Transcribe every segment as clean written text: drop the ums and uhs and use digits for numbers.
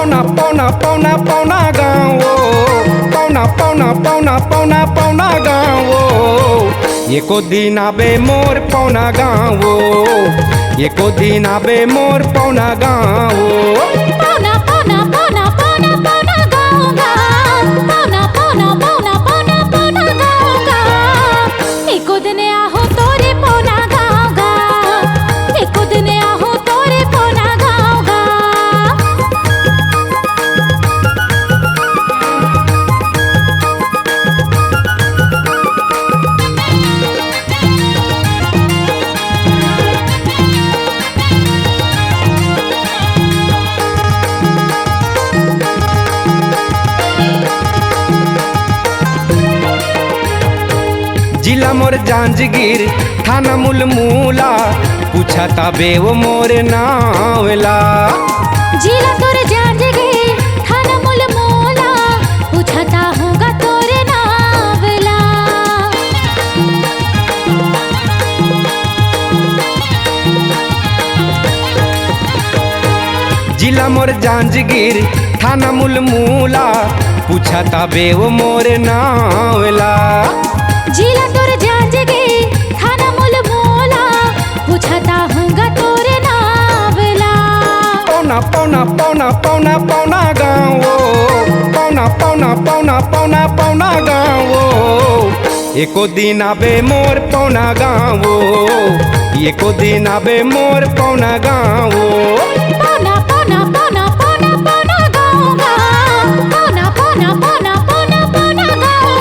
पौना पौना पौना पौना गाँव पौना पौना पौना पौना पौना गाँव एको दिन आबे मोर पौना गाँव एको दिन आबे मोर पौना गाँव पौना पौना पौना पौना पौना गाँव पौना पौना पौना पौना पौना गाँव एको दिन आहो तोरे पौना गाँव एको दिन आहो तोरे पौना गाँव जिला मोर जांजगीर थाना मुलमूला पूछा ताबे वो मोर नावला जिला तोरे जांजगीर थाना मुलमूला पूछता होगा तोरे नावला जिला मोर जांजगीर थाना मुलमूला पूछा ताबे वो मोर नावला जिला तोरे जांजगीर थाना मुलमूला पूछता होगा तोरे नावला पौना पौना पौना पौना पौना गाँव पौना पौना पौना पौना पौना गाँव एको दिन आबे मोर पौना गाँव एको दिन आबे मोर पौना गाँव पौना पौना पौना पौना पौना गाँव पौना पौना पौना पौना पौना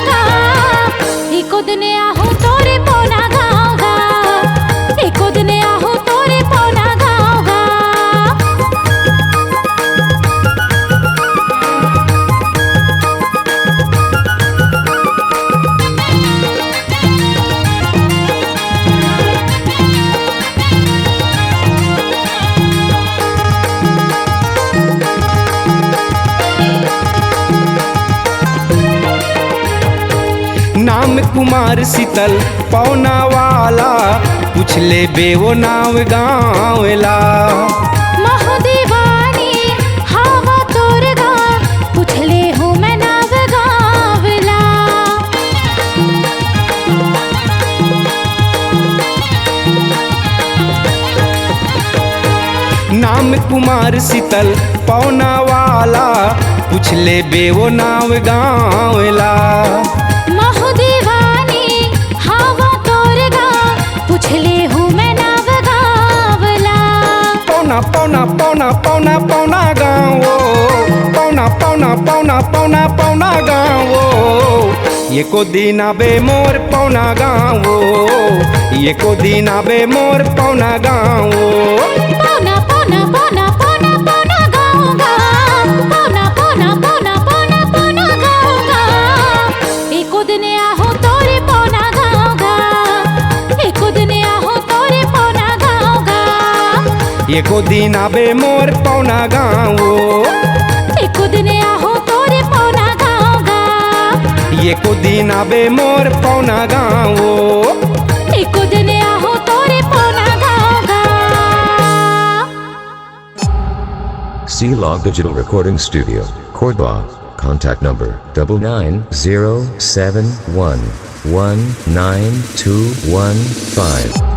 गाँव एको दिन आहो तोरे पौना गाँव एको दिन आहो तोरे पौना गाँव नाम कुमार शीतल पौना वाला पूछ ले बे वो नाव गाँवला महादेवानी हवा तोर गाँव पूछले हूँ मैं नाव गाँवला नाम कुमार शीतल पौना वाला पूछ ले बे वो नाव गाँवला महादेवानी हवा तोर गाँव पूछले हूँ मैं नाव गाँवला पौना पौना पौना पौना पौना गाँव पौना पौना पौना पौना पौना गाँव एको दिन आबे मोर पौना गाँव एको दिन आबे मोर पौना गाँव पौना पौना पौना पौना पौना गाँव पौना पौना पौना पौना पौना गाँव एको दिन आहो तोरे पौना गाँव एको दिन आहो तोरे पौना गाँव एको दिन आबे मोर पौना गाँव एको दिन आहो तोरे पौना गाँव एको दिन आबे मोर पौना गाँव एको दिन आहो तोरे पौना गाँव C-Log Digital Recording Studio, Cordoba. Contact number 99071192115.